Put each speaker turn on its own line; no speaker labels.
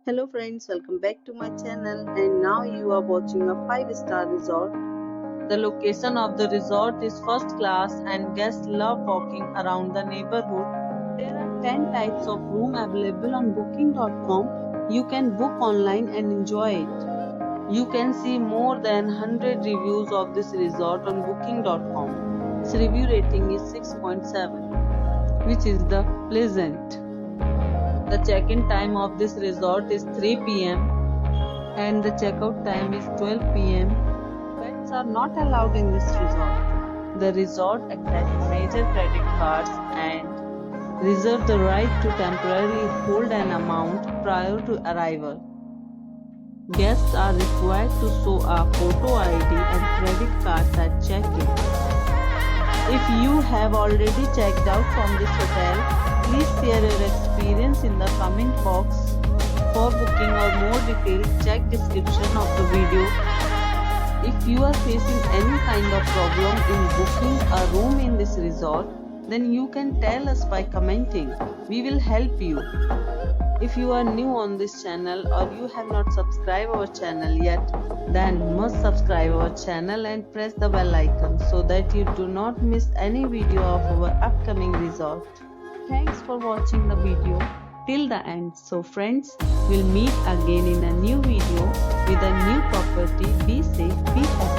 Hello friends, welcome back to my channel and now you are watching a 5-star resort. The location of the resort is first class and guests love walking around the neighborhood. There are 10 types of room available on booking.com. You can book online and enjoy it. You can see more than 100 reviews of this resort on booking.com. Its review rating is 6.7, which is the pleasant. The check-in time of this resort is 3 p.m. and the checkout time is 12 p.m. Pets are not allowed in this resort. The resort accepts major credit cards and reserves the right to temporarily hold an amount prior to arrival. Guests are required to show a photo ID and credit cards at check-in. If you have already checked out from this hotel, please share your experience in the comment box. For booking or more details, check description of the video. If you are facing any kind of problem in booking a room in this resort, then you can tell us by commenting. We will help you. If you are new on this channel or you have not subscribed our channel yet, then must subscribe our channel and press the bell icon so that you do not miss any video of our upcoming resort. Thanks for watching the video till the end. So friends, we'll meet again in a new video with a new property. Be safe, be happy.